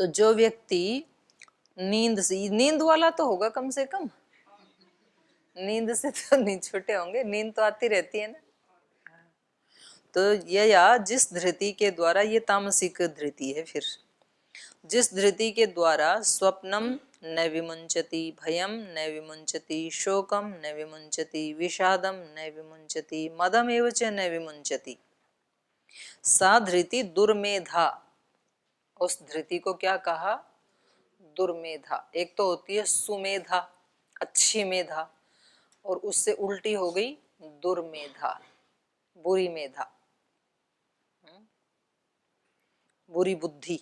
तो जो व्यक्ति नींद वाला तो होगा कम से कम, नींद से तो नहीं छूटे होंगे, नींद तो आती रहती है ना। तो ये या जिस धृति के द्वारा, ये तामसिक धृति है, फिर जिस धृति के द्वारा स्वप्नम न विमुंचति, भयम न विमुंचति, शोकम न विमुंचति, विषादम न विमुंचति, मदम एव च न विमुंचति, सा धृति दुर्मेधा। उस धृति को क्या कहा? दुर्मेधा। एक तो होती है सुमेधा, अच्छी मेधा, और उससे उल्टी हो गई दुर्मेधा, बुरी मेधा, बुरी बुद्धि,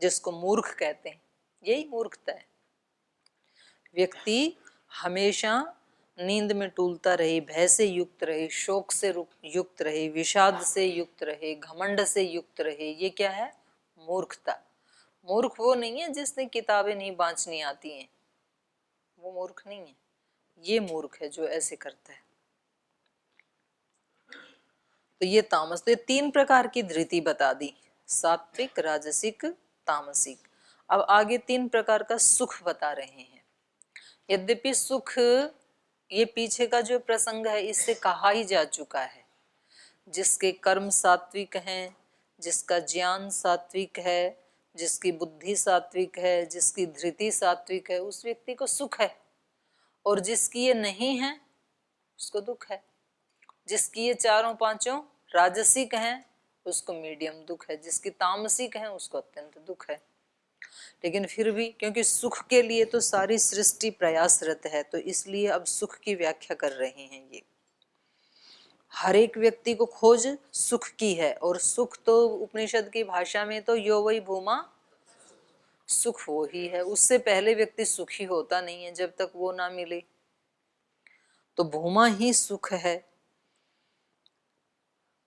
जिसको मूर्ख कहते हैं। यही मूर्खता है। व्यक्ति हमेशा नींद में टूलता रहे, भय से युक्त रहे, शोक से युक्त रहे, विषाद से युक्त रहे, घमंड से युक्त रहे, ये क्या है? मूर्खता। मूर्ख वो नहीं है जिसने किताबें नहीं बांचनी आती हैं, वो मूर्ख नहीं है। ये मूर्ख है जो ऐसे करता है। तो ये तामस, तो ये 3 प्रकार की धृति बता दी, सात्विक, राजसिक, तामसिक। अब आगे 3 प्रकार का सुख बता रहे हैं। यद्यपि सुख ये पीछे का जो प्रसंग है इससे कहा ही जा चुका है। जिसके कर्म सात्विक हैं, जिसका ज्ञान सात्विक है, जिसकी बुद्धि सात्विक है, जिसकी धृति सात्विक है, उस व्यक्ति को सुख है। और जिसकी ये नहीं है उसको दुख है। जिसकी ये 4-5 राजसिक हैं उसको मीडियम दुख है, जिसकी तामसिक है उसको अत्यंत दुख है। लेकिन फिर भी क्योंकि सुख के लिए तो सारी सृष्टि प्रयासरत है, तो इसलिए अब सुख की व्याख्या कर रहे हैं। ये हर एक व्यक्ति को खोज सुख की है, और सुख तो उपनिषद की भाषा में तो यो वही भूमा, सुख वो ही है। उससे पहले व्यक्ति सुखी होता नहीं है जब तक वो ना मिले। तो भूमा ही सुख है।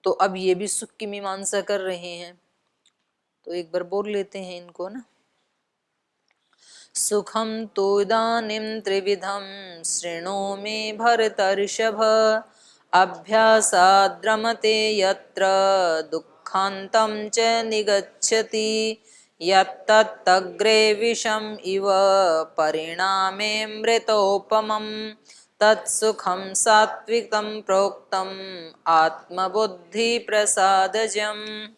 तो अब ये भी सुख की मीमांसा कर रहे हैं, तो एक बार बोल लेते हैं इनको ना। सुखम तो इदानीं त्रिविधम शृणु मे भरतर्षभ, अभ्यासाद्रमते यत्र दुःखान्तं च निगच्छति, यत्तदग्रे विषम इव परिणामे मृतोपमम्, तत्सुखं सात्विकं प्रोक्तम् आत्मबुद्धिप्रसादजम्,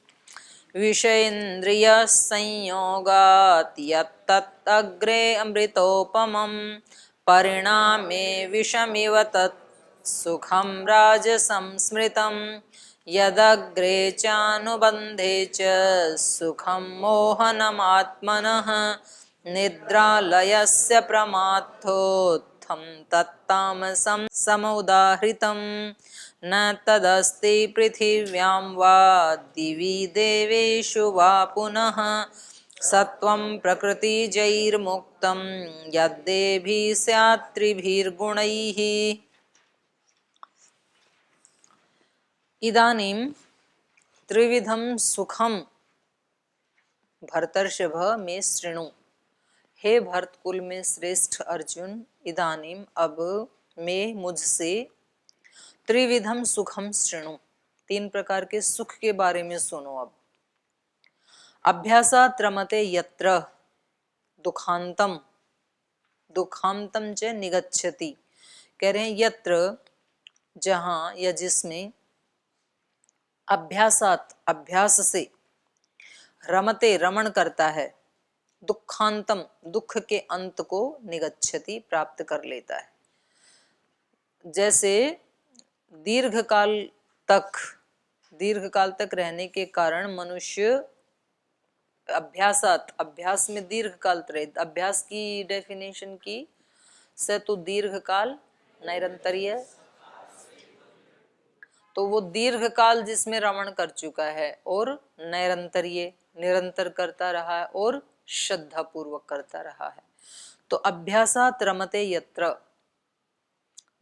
विषयेन्द्रिय संयोगात् यत्तत् अग्रे अमृतोपमं, परिणामे विषमिव तत् सुखं राजसंस्मृतं, यदग्रे चानुबन्धे च सुखं मोहनमात्मनः, निद्रालयस्य प्रमाथोत्थं तत्तामसं समुदाहृतं, न तदस्ति पृथिव्यां वा दिवि देवेषु वा पुनः, सत्वं प्रकृतिजैर्मुक्तं यद्देभिः स्यात् त्रिभिर्गुणैः। इदानीं त्रिविधं सुखम भरतर्षभ में शृणु। हे भरतकुल में श्रेष्ठ अर्जुन, इदानीं अब मैं मुझसे त्रिविधम सुखम शृणु, 3 प्रकार के सुख के बारे में सुनो। अब अभ्यासात् रमते यत्र दुखांतम, दुखांतम च निगच्छति। कह रहे हैं यत्र, जहां या जिसमें, अभ्यासात अभ्यास से, रमते रमण करता है, दुखांतम दुख के अंत को, निगच्छति प्राप्त कर लेता है। जैसे दीर्घ काल तक रहने के कारण मनुष्य अभ्यास में दीर्घ काल रहे। अभ्यास की डेफिनेशन की से तो दीर्घ काल नैरंतर्य, तो वो दीर्घ काल जिसमें रमण कर चुका है, और नैरंतर्य निरंतर करता रहा है और श्रद्धा पूर्वक करता रहा है। तो अभ्यासात रमते यत्र,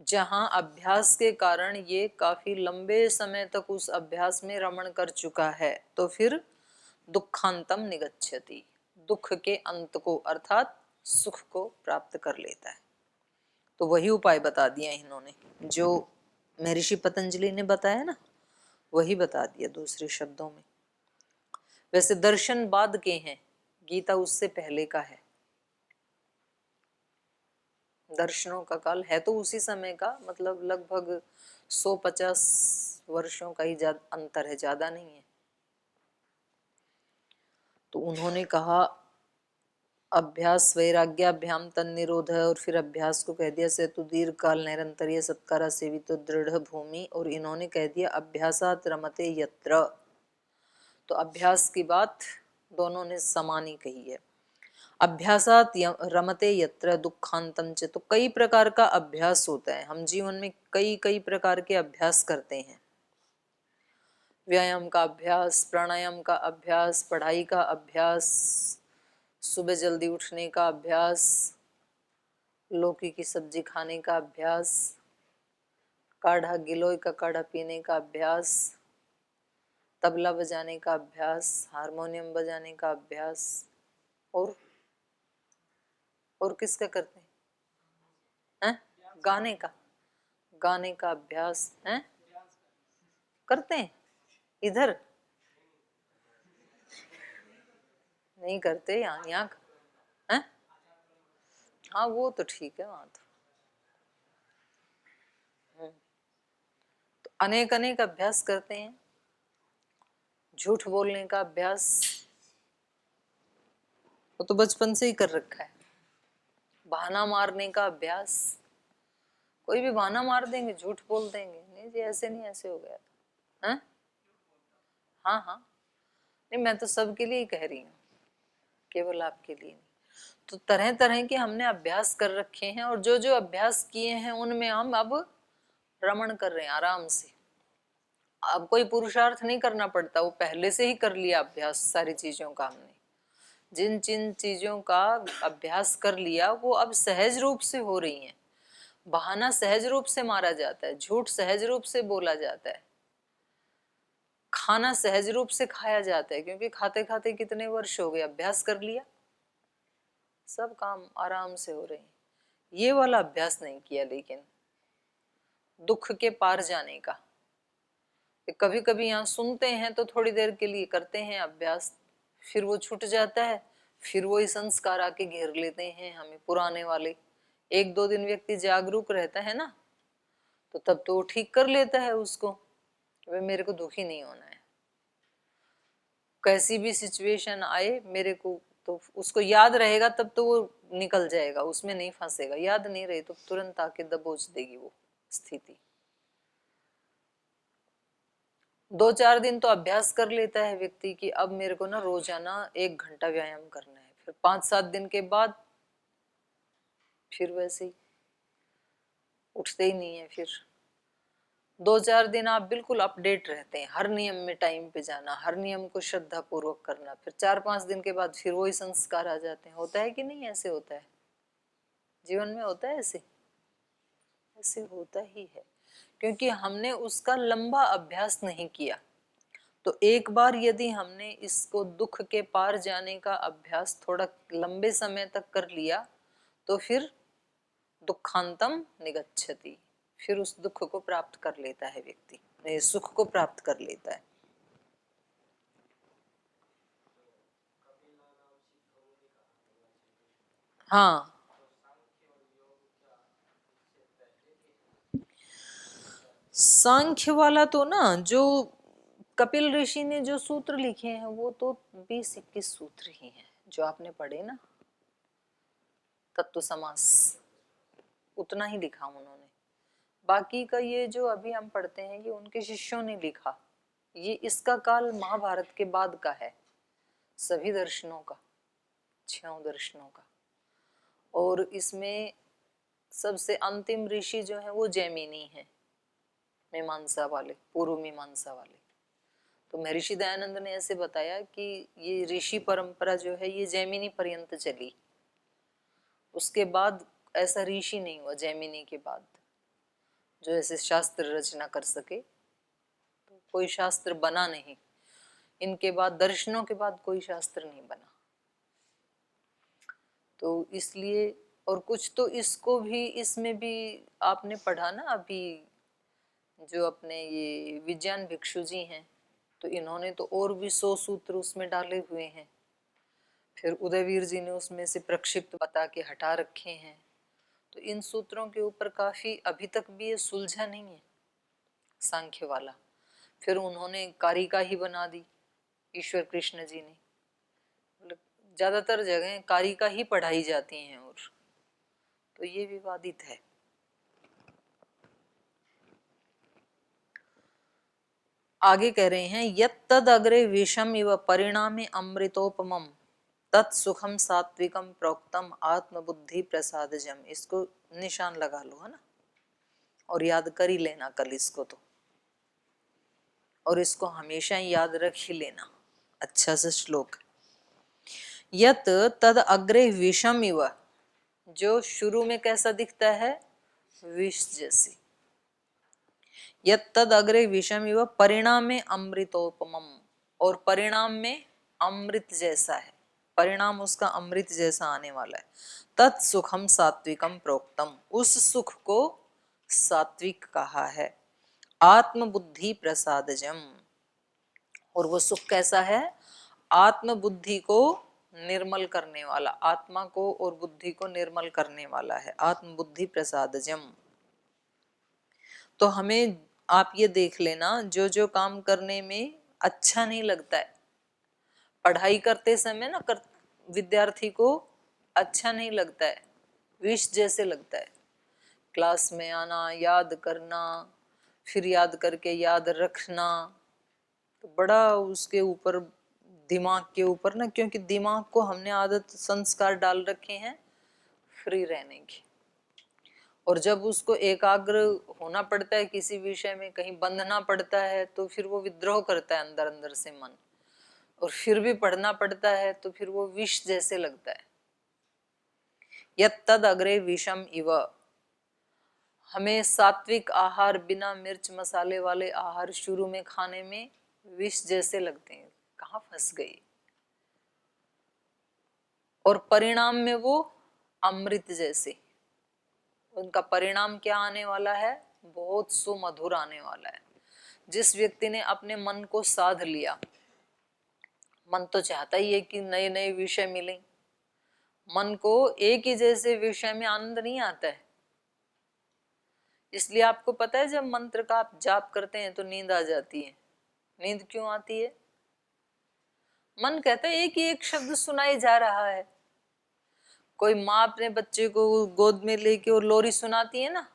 जहां अभ्यास के कारण ये काफी लंबे समय तक उस अभ्यास में रमण कर चुका है, तो फिर दुखांतम निगच्छति, दुख के अंत को अर्थात सुख को प्राप्त कर लेता है। तो वही उपाय बता दिया इन्होंने, जो महर्षि पतंजलि ने बताया ना, वही बता दिया दूसरे शब्दों में। वैसे दर्शन बाद के हैं, गीता उससे पहले का है। दर्शनों का काल है तो उसी समय का, मतलब लगभग 150 वर्षों का ही अंतर है, ज्यादा नहीं है। तो उन्होंने कहा अभ्यास वैराग्याभ्याम तन निरोध, और फिर अभ्यास को कह दिया से तो दीर्घ काल निरंतर सत्कारा सेवित तो दृढ़ भूमि, और इन्होंने कह दिया अभ्यासात रमते यत्र। तो अभ्यास की बात दोनों ने समान ही कही है। अभ्यासात रमते यत्र दुखांतम च, तो कई प्रकार का अभ्यास होता है। हम जीवन में कई कई प्रकार के अभ्यास करते हैं। व्यायाम का अभ्यास, प्राणायाम का अभ्यास, पढ़ाई का अभ्यास, सुबह जल्दी उठने का अभ्यास, लौकी की सब्जी खाने का अभ्यास, काढ़ा गिलोय का काढ़ा पीने का अभ्यास, तबला बजाने का अभ्यास, हारमोनियम बजाने का अभ्यास, और किसका करते हैं? गाने का अभ्यास है, करते हैं। इधर नहीं करते, यहाँ है। हाँ वो तो ठीक है, वहां तो अनेक अनेक अभ्यास करते हैं। झूठ बोलने का अभ्यास वो तो बचपन से ही कर रखा है। बहाना मारने का अभ्यास, कोई भी बहाना मार देंगे, झूठ बोल देंगे, नहीं जी ऐसे नहीं, ऐसे हो गया था। हाँ हाँ, नहीं मैं तो सबके लिए ही कह रही हूँ, केवल आपके लिए नहीं। तो तरह तरह के हमने अभ्यास कर रखे हैं, और जो जो अभ्यास किए हैं उनमें हम अब रमण कर रहे हैं आराम से। अब कोई पुरुषार्थ नहीं करना पड़ता, वो पहले से ही कर लिया अभ्यास सारी चीजों का। हमने जिन जिन चीजों का अभ्यास कर लिया वो अब सहज रूप से हो रही हैं। बहाना सहज रूप से मारा जाता है, झूठ सहज रूप से बोला जाता है, खाना सहज रूप से खाया जाता है, क्योंकि खाते खाते कितने वर्ष हो गए, अभ्यास कर लिया, सब काम आराम से हो रहे हैं। ये वाला अभ्यास नहीं किया। लेकिन दुख के पार जाने का, कभी कभी यहाँ सुनते हैं तो थोड़ी देर के लिए करते हैं अभ्यास, फिर वो छूट जाता है, फिर वही संस्कार आके घेर लेते हैं हमें पुराने वाले। एक दो दिन व्यक्ति जागरूक रहता है ना, तो तब तो वो ठीक कर लेता है उसको, वे मेरे को दुखी नहीं होना है, कैसी भी सिचुएशन आए मेरे को, तो उसको याद रहेगा तब तो वो निकल जाएगा, उसमें नहीं फंसेगा। याद नहीं रहे तो तुरंत आके दबोच देगी वो स्थिति। 2-4 दिन तो अभ्यास कर लेता है व्यक्ति कि अब मेरे को ना रोजाना 1 घंटा व्यायाम करना है, फिर 5-7 दिन के बाद फिर वैसे ही उठते ही नहीं है। फिर 2-4 दिन आप बिल्कुल अपडेट रहते हैं, हर नियम में टाइम पे जाना, हर नियम को श्रद्धा पूर्वक करना, फिर 4-5 दिन के बाद फिर वही संस्कार आ जाते हैं। होता है कि नहीं? ऐसे होता है जीवन में, होता है ऐसे, ऐसे होता ही है, क्योंकि हमने उसका लंबा अभ्यास नहीं किया। तो एक बार यदि हमने इसको दुख के पार जाने का अभ्यास थोड़ा लंबे समय तक कर लिया, तो फिर दुखांतम निगच्छति, फिर उस दुख को प्राप्त कर लेता है व्यक्ति, सुख को प्राप्त कर लेता है। हाँ, सांख्य वाला तो ना, जो कपिल ऋषि ने जो सूत्र लिखे हैं वो तो 20-21 सूत्र ही हैं, जो आपने पढ़े ना, तत्व समास, उतना ही लिखा उन्होंने। बाकी का ये जो अभी हम पढ़ते हैं ये उनके शिष्यों ने लिखा। ये इसका काल महाभारत के बाद का है, सभी दर्शनों का, 6 दर्शनों का। और इसमें सबसे अंतिम ऋषि जो है वो जैमिनी है, मीमांसा वाले, पूर्व मीमांसा वाले। तो महर्षि दयानंद ने ऐसे बताया कि ये ऋषि परंपरा जो है ये जैमिनी पर्यंत चली, उसके बाद ऐसा ऋषि नहीं हुआ जैमिनी के बाद जो ऐसे शास्त्र रचना कर सके। तो कोई शास्त्र बना नहीं इनके बाद, दर्शनों के बाद कोई शास्त्र नहीं बना। तो इसलिए, और कुछ तो इसको भी, इसमें भी आपने पढ़ा ना अभी, जो अपने ये विज्ञान भिक्षु जी हैं, तो इन्होंने तो और भी 100 सूत्र उसमें डाले हुए हैं। फिर उदयवीर जी ने उसमें से प्रक्षिप्त बता के हटा रखे हैं। तो इन सूत्रों के ऊपर काफी अभी तक भी ये सुलझा नहीं है सांख्य वाला। फिर उन्होंने कारिका ही बना दी ईश्वर कृष्ण जी ने। मतलब ज्यादातर जगह कारिका ही पढ़ाई जाती हैं, और तो ये विवादित है। आगे कह रहे हैं यत् तद अग्रे विषम इव परिणामे अमृतोपमम तत्सुखम सात्विकम प्रोक्तम आत्मबुद्धि प्रसादजम। इसको निशान लगा लो, है ना, और याद कर ही लेना कल इसको तो, और इसको हमेशा याद रख ही लेना। अच्छा सा श्लोक। यत तद अग्रे विषम इव, जो शुरू में कैसा दिखता है, विष जैसी। यत तद अग्रे विषम इव परिणाम में अमृतोपमम, और परिणाम में अमृत जैसा है, परिणाम उसका अमृत जैसा आने वाला है। तत्सुखम सात्विकम प्रोक्तम, उस सुख को सात्विक कहा है। आत्मबुद्धि प्रसादजम, और वो सुख कैसा है, आत्म बुद्धि को निर्मल करने वाला, आत्मा को और बुद्धि को निर्मल करने वाला है। आत्म बुद्धि प्रसादजम। तो हमें आप ये देख लेना, जो जो काम करने में अच्छा नहीं लगता है, पढ़ाई करते समय ना विद्यार्थी को अच्छा नहीं लगता है, विष जैसे लगता है। क्लास में आना, याद करना, फिर याद करके याद रखना, तो बड़ा उसके ऊपर, दिमाग के ऊपर ना, क्योंकि दिमाग को हमने आदत संस्कार डाल रखे हैं फ्री रहने की, और जब उसको एकाग्र होना पड़ता है किसी विषय में, कहीं बंधना पड़ता है, तो फिर वो विद्रोह करता है अंदर अंदर से मन, और फिर भी पढ़ना पड़ता है तो फिर वो विष जैसे लगता है। यत् तद अग्रे विषम इव, हमें सात्विक आहार, बिना मिर्च मसाले वाले आहार शुरू में खाने में विष जैसे लगते हैं, कहाँ फंस गई, और परिणाम में वो अमृत जैसे, उनका परिणाम क्या आने वाला है, बहुत सुमधुर आने वाला है। जिस व्यक्ति ने अपने मन को साध लिया, मन तो चाहता ही है कि नए नए विषय मिले, मन को एक ही जैसे विषय में आनंद नहीं आता है। इसलिए आपको पता है जब मंत्र का आप जाप करते हैं तो नींद आ जाती है। नींद क्यों आती है, मन कहता है एक ही एक शब्द सुनाई जा रहा है। कोई माँ अपने बच्चे को गोद में लेके और लोरी सुनाती है ना,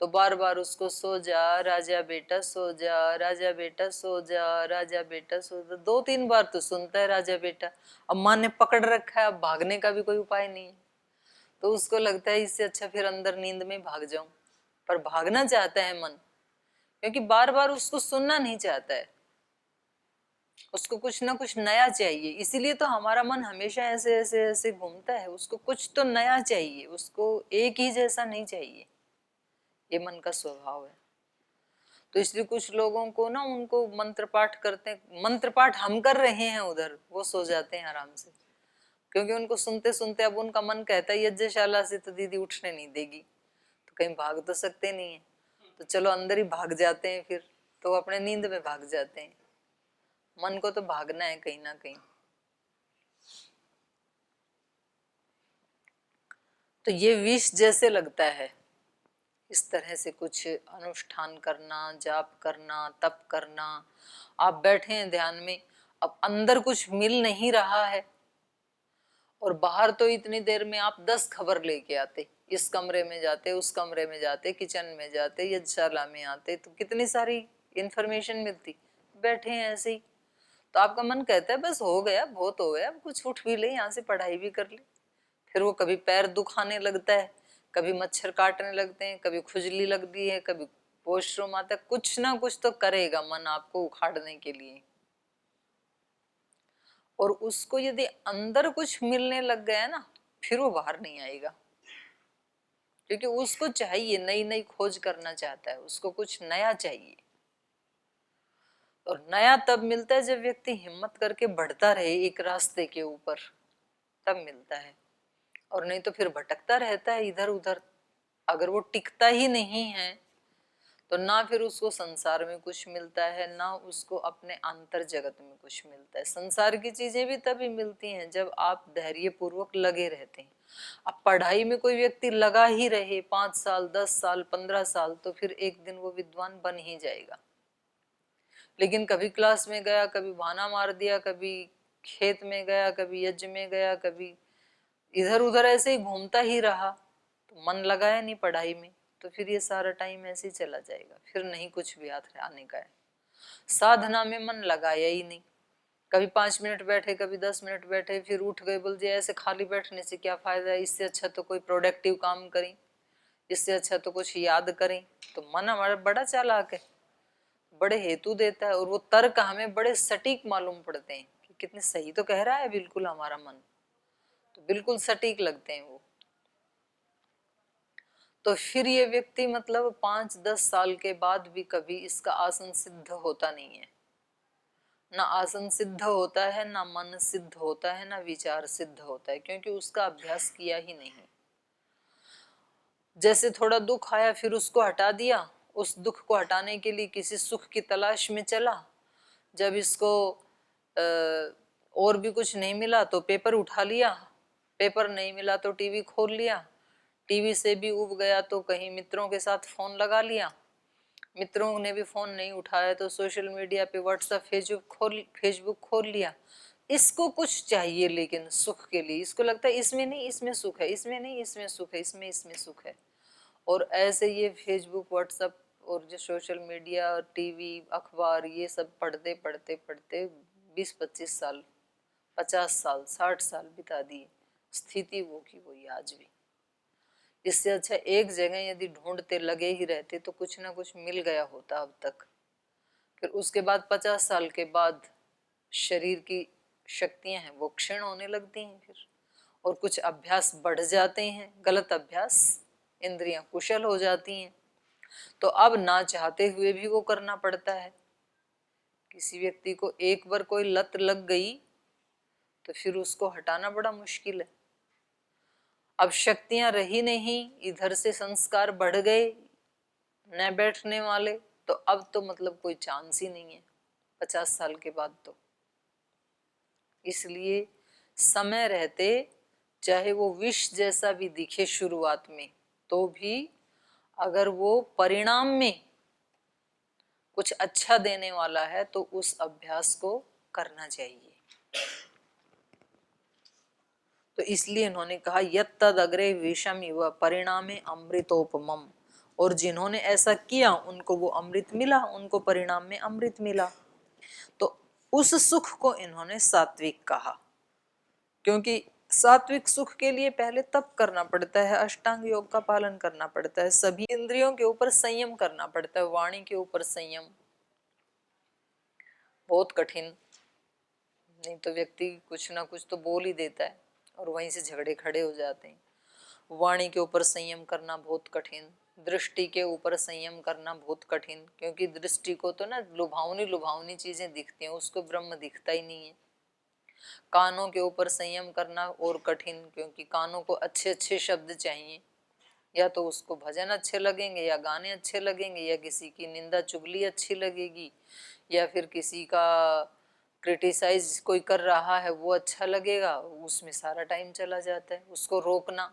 तो बार बार उसको सो जा राजा बेटा, सो जा राजा बेटा, सो जा राजा बेटा, सो जा, 2-3 बार तो सुनता है राजा बेटा। अब माँ ने पकड़ रखा है, अब भागने का भी कोई उपाय नहीं है, तो उसको लगता है इससे अच्छा फिर अंदर नींद में भाग जाऊं, पर भागना चाहता है मन, क्योंकि बार बार उसको सुनना नहीं चाहता है, उसको कुछ ना कुछ नया चाहिए। इसीलिए तो हमारा मन हमेशा ऐसे ऐसे ऐसे घूमता है, उसको कुछ तो नया चाहिए, उसको एक ही जैसा नहीं चाहिए, ये मन का स्वभाव है। तो इसलिए कुछ लोगों को ना, उनको मंत्र पाठ करते हैं, मंत्र पाठ हम कर रहे हैं उधर, वो सो जाते हैं आराम से, क्योंकि उनको सुनते सुनते अब उनका मन कहता है यज्ञशाला से तो दीदी उठने नहीं देगी, तो कहीं भाग तो सकते नहीं है, तो चलो अंदर ही भाग जाते हैं, फिर तो अपने नींद में भाग जाते हैं। मन को तो भागना है कहीं ना कहीं। तो ये विष जैसे लगता है, इस तरह से कुछ अनुष्ठान करना, जाप करना, तप करना। आप बैठे हैं ध्यान में, अब अंदर कुछ मिल नहीं रहा है, और बाहर तो इतनी देर में आप 10 खबर लेके आते, इस कमरे में जाते, उस कमरे में जाते, किचन में जाते, यज्ञशाला में आते, तो कितनी सारी इंफॉर्मेशन मिलती। बैठे हैं ऐसे ही, तो आपका मन कहता है बस हो गया, बहुत हो गया, अब कुछ उठ भी ले, यहाँ से पढ़ाई भी कर ले। फिर वो कभी पैर दुखाने लगता है, कभी मच्छर काटने लगते हैं, कभी खुजली लगती है, कभी वॉशरूम आता है, कुछ ना कुछ तो करेगा मन आपको उखाड़ने के लिए। और उसको यदि अंदर कुछ मिलने लग गया ना, फिर वो बाहर नहीं आएगा, क्योंकि उसको चाहिए, नई नई खोज करना चाहता है, उसको कुछ नया चाहिए। और नया तब मिलता है जब व्यक्ति हिम्मत करके बढ़ता रहे एक रास्ते के ऊपर, तब मिलता है, और नहीं तो फिर भटकता रहता है इधर उधर। अगर वो टिकता ही नहीं है तो ना फिर उसको संसार में कुछ मिलता है, ना उसको अपने अंतर जगत में कुछ मिलता है। संसार की चीजें भी तभी मिलती हैं जब आप धैर्य पूर्वक लगे रहते हैं। अब पढ़ाई में कोई व्यक्ति लगा ही रहे 5 साल 10 साल 15 साल, तो फिर एक दिन वो विद्वान बन ही जाएगा। लेकिन कभी क्लास में गया, कभी बहाना मार दिया, कभी खेत में गया, कभी यज्ञ में गया, कभी इधर उधर ऐसे ही घूमता ही रहा, तो मन लगाया नहीं पढ़ाई में, तो फिर ये सारा टाइम ऐसे ही चला जाएगा, फिर नहीं कुछ भी हाथ आने का है। साधना में मन लगाया ही नहीं, कभी 5 मिनट बैठे, कभी 10 मिनट बैठे, फिर उठ गए, बोल दिया ऐसे खाली बैठने से क्या फायदा है, इससे अच्छा तो कोई प्रोडक्टिव काम करें, इससे अच्छा तो कुछ याद करें। तो मन हमारा बड़ा चालाक है, बड़े हेतु देता है, और वो तर्क हमें बड़े सटीक मालूम पड़ते हैं कि कितने सही तो कह रहा है बिल्कुल हमारा मन, तो बिल्कुल सटीक लगते हैं वो। तो फिर ये व्यक्ति मतलब 5-10 साल के बाद भी कभी इसका आसन सिद्ध होता नहीं है, ना आसन सिद्ध होता है, ना मन सिद्ध होता है, ना विचार सिद्ध होता है, क्योंकि उसका अभ्यास किया ही नहीं। जैसे थोड़ा दुख आया फिर उसको हटा दिया, उस दुख को हटाने के लिए किसी सुख की तलाश में चला, जब इसको और भी कुछ नहीं मिला तो पेपर उठा लिया, पेपर नहीं मिला तो टीवी खोल लिया, टीवी से भी उब गया तो कहीं मित्रों के साथ फोन लगा लिया, मित्रों ने भी फोन नहीं उठाया तो सोशल मीडिया पे व्हाट्सएप फेसबुक खोल लिया। इसको कुछ चाहिए लेकिन सुख के लिए, इसको लगता है इसमें नहीं इसमें सुख है, इसमें नहीं इसमें सुख है, इसमें सुख है। और ऐसे ये फेसबुक व्हाट्सएप और जो सोशल मीडिया टीवी अखबार ये सब पढ़ते पढ़ते पढ़ते 20-25 साल 50 साल 60 साल बिता दिए, स्थिति वो की वही आज भी। इससे अच्छा एक जगह यदि ढूंढते लगे ही रहते तो कुछ ना कुछ मिल गया होता अब तक। फिर उसके बाद 50 साल के बाद शरीर की शक्तियां हैं वो क्षीण होने लगती हैं फिर, और कुछ अभ्यास बढ़ जाते हैं, गलत अभ्यास, इंद्रियां कुशल हो जाती हैं, तो अब ना चाहते हुए भी वो करना पड़ता है। किसी व्यक्ति को एक बार कोई लत लग गई तो फिर उसको हटाना बड़ा मुश्किल है। अब शक्तियां रही नहीं, इधर से संस्कार बढ़ गए न बैठने वाले, तो अब तो मतलब कोई चांस ही नहीं है 50 साल के बाद तो। इसलिए समय रहते चाहे वो विष जैसा भी दिखे शुरुआत में, तो भी अगर वो परिणाम में कुछ अच्छा देने वाला है तो उस अभ्यास को करना चाहिए। तो इसलिए इन्होंने कहा यत्तद अग्रे विषम इव परिणामे अमृतोपमम, और जिन्होंने ऐसा किया उनको वो अमृत मिला, उनको परिणाम में अमृत मिला। तो उस सुख को इन्होंने सात्विक कहा, क्योंकि सात्विक सुख के लिए पहले तप करना पड़ता है, अष्टांग योग का पालन करना पड़ता है, सभी इंद्रियों के ऊपर संयम करना पड़ता है, वाणी के ऊपर संयम बहुत कठिन, नहीं तो व्यक्ति कुछ ना कुछ तो बोल ही देता है और वहीं से झगड़े खड़े हो जाते हैं। वाणी के ऊपर संयम करना बहुत कठिन, दृष्टि के ऊपर संयम करना बहुत कठिन, क्योंकि दृष्टि को तो ना लुभावनी लुभावनी चीजें दिखती हैं, उसको ब्रह्म दिखता ही नहीं है। कानों के ऊपर संयम करना और कठिन, क्योंकि कानों को अच्छे अच्छे शब्द चाहिए, या तो उसको भजन अच्छे लगेंगे, या गाने अच्छे लगेंगे, या किसी की निंदा चुगली अच्छी लगेगी, या फिर किसी का क्रिटिसाइज कोई कर रहा है वो अच्छा लगेगा, उसमें सारा टाइम चला जाता है। उसको रोकना,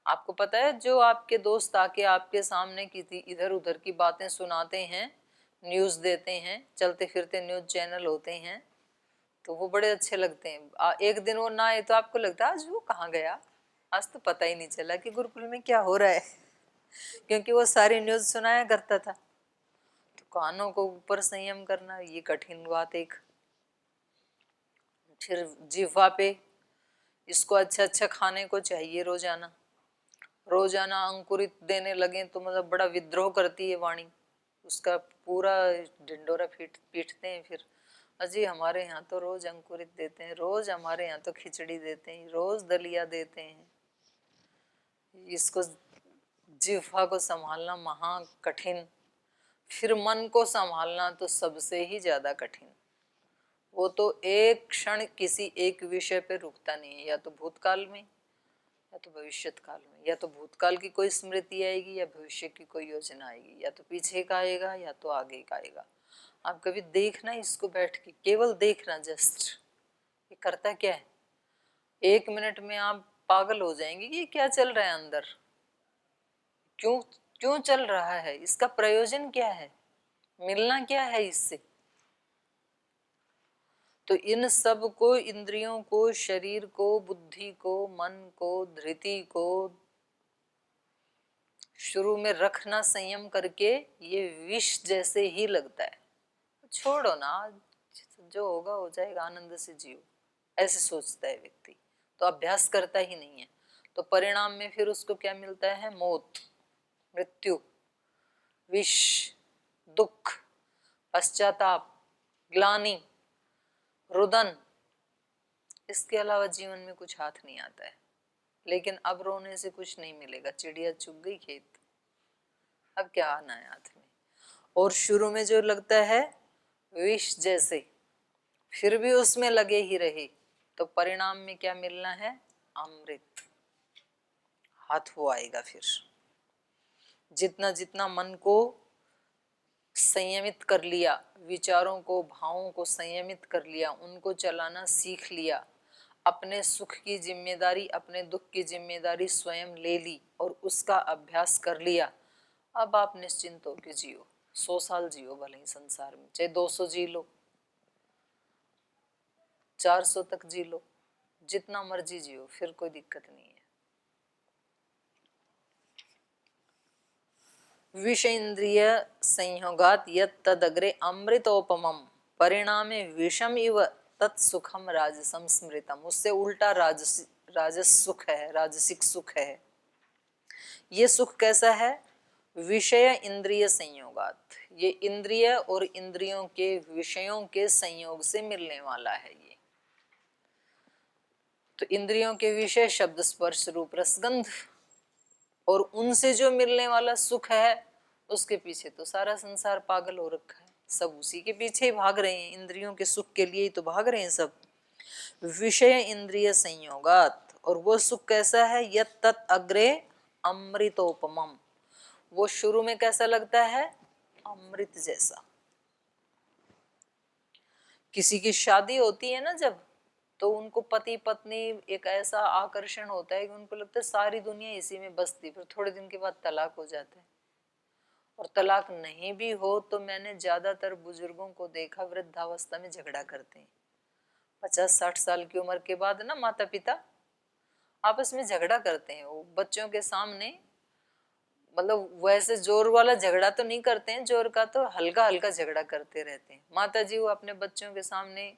आपको पता है जो आपके दोस्त आके आपके सामने किसी इधर उधर की बातें सुनाते हैं, न्यूज़ देते हैं, चलते फिरते न्यूज़ चैनल होते हैं, तो वो बड़े अच्छे लगते हैं। एक दिन वो ना आए तो आपको लगता है आज वो कहाँ गया, आज तो पता ही नहीं चला कि गुरुकुल में क्या हो रहा है क्योंकि वो सारी न्यूज़ सुनाया करता था। तो कानों को ऊपर संयम करना ये कठिन बात एक। फिर जिह्वा पे, इसको अच्छा अच्छा खाने को चाहिए रोजाना, रोजाना अंकुरित देने लगे तो मतलब बड़ा विद्रोह करती है वाणी, उसका पूरा ढिंडोरा पीटते हैं। फिर अजी हमारे यहाँ तो रोज अंकुरित देते हैं, रोज हमारे यहाँ तो खिचड़ी देते हैं, रोज दलिया देते हैं। इसको जिह्वा को संभालना महा कठिन। फिर मन को संभालना तो सबसे ही ज्यादा कठिन। वो तो एक क्षण किसी एक विषय पे रुकता नहीं है, या तो भूतकाल में, या तो भविष्यत काल में, या तो भूतकाल की कोई स्मृति आएगी या भविष्य की कोई योजना आएगी, या तो पीछे का आएगा या तो आगे का आएगा। आप कभी देखना इसको बैठ के, केवल देखना, जस्ट ये करता क्या है। 1 मिनट में आप पागल हो जाएंगे कि ये क्या चल रहा है अंदर, क्यों क्यों चल रहा है, इसका प्रयोजन क्या है, मिलना क्या है इससे। तो इन सब को, इंद्रियों को, शरीर को, बुद्धि को, मन को, धृति को शुरू में रखना संयम करके, ये विष जैसे ही लगता है, छोड़ो ना, जो होगा हो जाएगा, आनंद से जियो, ऐसे सोचता है व्यक्ति, तो अभ्यास करता ही नहीं है। तो परिणाम में फिर उसको क्या मिलता है, मौत, मृत्यु, विष, दुख, पश्चाताप, ग्लानि, रुदन, इसके अलावा जीवन में कुछ हाथ नहीं आता है। लेकिन अब रोने से कुछ नहीं मिलेगा, चिड़िया चुग गई खेत, अब क्या आना है हाथ में। और शुरू में जो लगता है विष जैसे, फिर भी उसमें लगे ही रहे, तो परिणाम में क्या मिलना है, अमृत, हाथ वो आएगा। फिर जितना जितना मन को संयमित कर लिया, विचारों को, भावों को संयमित कर लिया, उनको चलाना सीख लिया, अपने सुख की जिम्मेदारी, अपने दुख की जिम्मेदारी स्वयं ले ली और उसका अभ्यास कर लिया, अब आप निश्चिंत होकर जियो। 100 साल जियो भले ही संसार में, चाहे 200 जी लो, 400 तक जी लो, जितना मर्जी जियो, फिर कोई दिक्कत नहीं है। विषय इंद्रिय संयोगात यत् तदग्रे अमृतोपमम परिणामे विषम इव तत्सुखम राजसम स्मृतम, उससे उल्टा राजस सुख है, राजसिक सुख है। ये सुख कैसा है, विषय इंद्रिय संयोगात, ये इंद्रिय और इंद्रियों के विषयों के संयोग से मिलने वाला है। ये तो इंद्रियों के विषय शब्द, स्पर्श, रूप, रसगंध, और उनसे जो मिलने वाला सुख है, उसके पीछे तो सारा संसार पागल हो रखा है, सब उसी के पीछे ही भाग रहे हैं, इंद्रियों के सुख के लिए ही तो भाग रहे हैं सब। विषय इंद्रिय संयोगात, और वो सुख कैसा है, यत् तत् अग्रे अमृतोपमम, वो शुरू में कैसा लगता है, अमृत जैसा। किसी की शादी होती है ना जब, तो उनको पति पत्नी एक ऐसा आकर्षण होता है कि उनको लगता है सारी दुनिया इसी में बसती, फिर थोड़े दिन के बाद तलाक हो जाता है। और तलाक नहीं भी हो तो मैंने ज्यादातर बुजुर्गों को देखा वृद्धावस्था में झगड़ा करते हैं। 50-60 साल की उम्र के बाद ना माता पिता आपस में झगड़ा करते हैं, वो बच्चों के सामने, मतलब वैसे जोर वाला झगड़ा तो नहीं करते हैं, जोर का तो हल्का हल्का झगड़ा करते रहते हैं। माता जी वो अपने बच्चों के सामने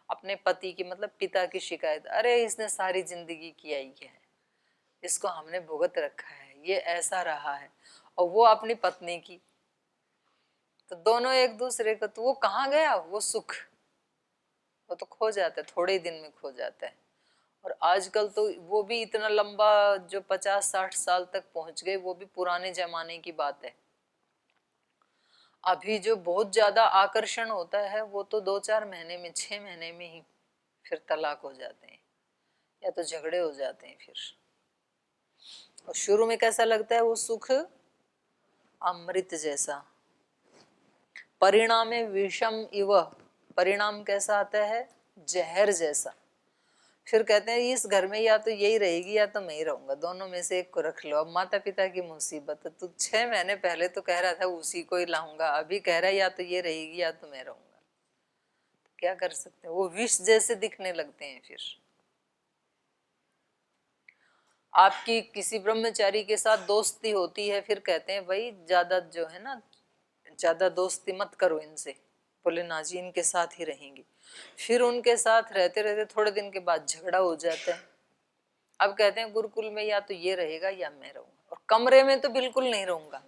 अपने पति की, मतलब पिता की शिकायत, अरे इसने सारी जिंदगी किया ही है, इसको हमने भुगत रखा है, ये ऐसा रहा है, और वो अपनी पत्नी की, तो दोनों एक दूसरे को, तो वो कहाँ गया वो सुख, वो तो खो जाता है, थोड़े ही दिन में खो जाता है। और आजकल तो वो भी इतना लंबा, जो 50-60 साल तक पहुंच गए, वो भी पुराने जमाने की बात है। अभी जो बहुत ज्यादा आकर्षण होता है, वो तो 2-4 महीने में, 6 महीने में ही फिर तलाक हो जाते हैं या तो झगड़े हो जाते हैं फिर। और शुरू में कैसा लगता है वो सुख, अमृत जैसा। परिणाम विषम इव, परिणाम कैसा आता है, जहर जैसा। फिर कहते हैं इस घर में या तो यही रहेगी या तो मैं ही रहूंगा, दोनों में से एक को रख लो। अब माता पिता की मुसीबत है, तू 6 महीने पहले तो कह रहा था उसी को ही लाऊंगा, अभी कह रहा है या तो ये रहेगी या तो मैं रहूंगा, तो क्या कर सकते हैं, वो विष जैसे दिखने लगते हैं। फिर आपकी किसी ब्रह्मचारी के साथ दोस्ती होती है, फिर कहते हैं भाई ज्यादा जो है ना, ज्यादा दोस्ती मत करो इनसे, बोले ना जी इनके साथ ही रहेंगे। फिर उनके साथ रहते रहते थोड़े दिन के बाद झगड़ा हो जाता है। अब कहते हैं गुरुकुल में या तो ये रहेगा या मैं रहूंगा, और कमरे में तो बिल्कुल नहीं रहूंगा,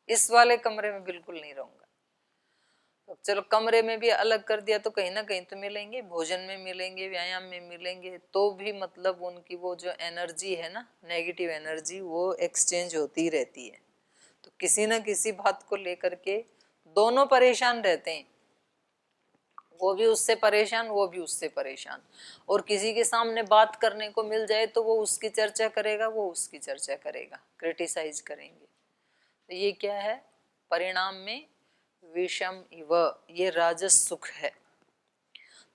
इस वाले कमरे में बिल्कुल नहीं रहूंगा। तो चलो कमरे में भी अलग कर दिया तो कहीं ना कहीं तो मिलेंगे, भोजन में मिलेंगे, व्यायाम में मिलेंगे, तो भी मतलब उनकी वो जो एनर्जी है ना, नेगेटिव एनर्जी, वो एक्सचेंज होती रहती है। तो किसी ना किसी बात को लेकर के दोनों परेशान रहते हैं। वो भी उससे परेशान, वो भी उससे परेशान। और किसी के सामने बात करने को मिल जाए तो वो उसकी चर्चा करेगा, वो उसकी चर्चा करेगा, क्रिटिसाइज करेंगे। तो ये क्या है? परिणाम में विषम इव, ये राजस सुख है।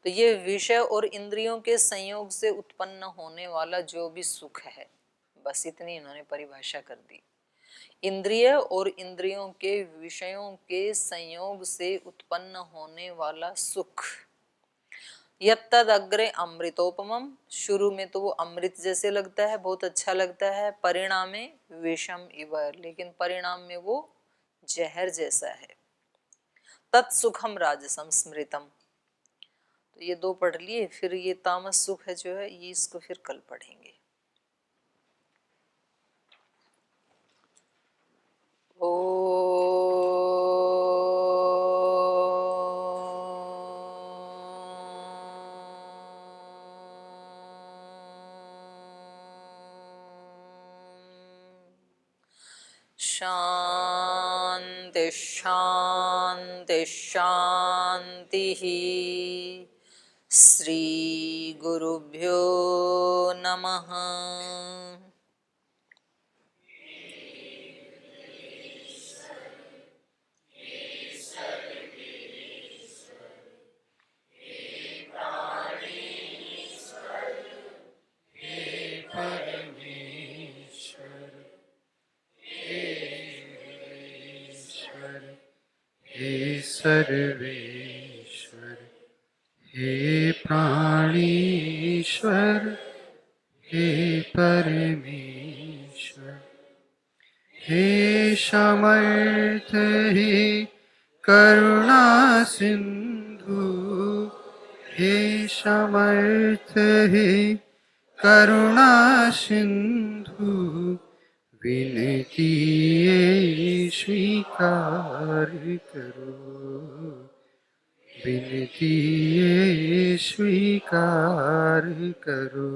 तो ये विषय और इंद्रियों के संयोग से उत्पन्न होने वाला जो भी सुख है, बस इतनी इन्होंने परिभाषा कर दी। इंद्रिय और इंद्रियों के विषयों के संयोग से उत्पन्न होने वाला सुख। यत्तद अग्रे अमृतोपमम, शुरू में तो वो अमृत जैसे लगता है, बहुत अच्छा लगता है। परिणामे विषम इव, लेकिन परिणाम में वो जहर जैसा है। तत्सुखम राजसम स्मृतम। तो ये दो पढ़ लिए, फिर ये तामस सुख है जो है, ये इसको फिर कल पढ़ेंगे। शांति शांति शांति। श्री गुरुभ्यो नमः। हे सर्वेश्वर, हे प्राणेश्वर, हे परमेश्वर, हे समर्थ, हे करुणा सिंधु, हे समर्थ, हे करुणा सिंधु, विनती ये स्वीकार करो, विनती ये स्वीकार करो।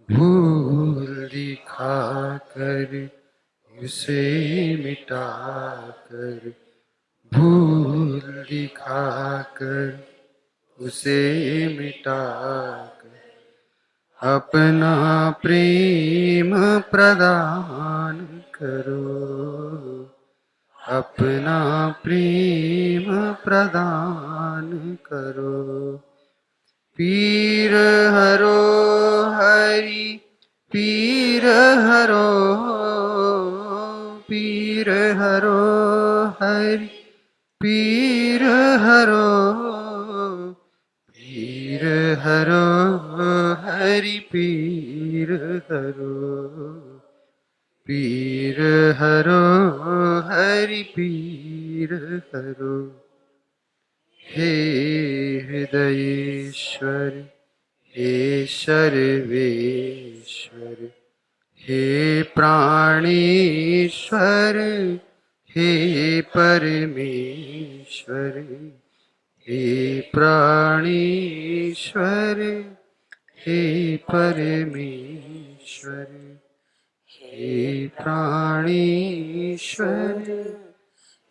भूल दिखा कर उसे मिटा कर, भूल दिखा कर उसे मिटा कर, अपना प्रेम प्रदान करो, अपना प्रेम प्रदान करो। पीर हरो हरि, पीर हरो, पीर हरो हरि, पीर हरो, पीर हरो हरि, पीर हरो, पीर हरो हरि, पीर हरो। हे हृदयेश्वर, हे सर्वेश्वर, हे प्राणेश्वर, हे परमेश्वर, हे प्राणेश्वर, हे परमेश्वर, हे प्राणेश्वर,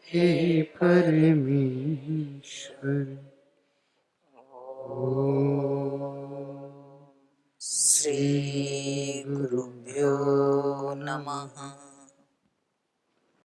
हे परमेश्वर। श्री गुरुभ्यो नमः।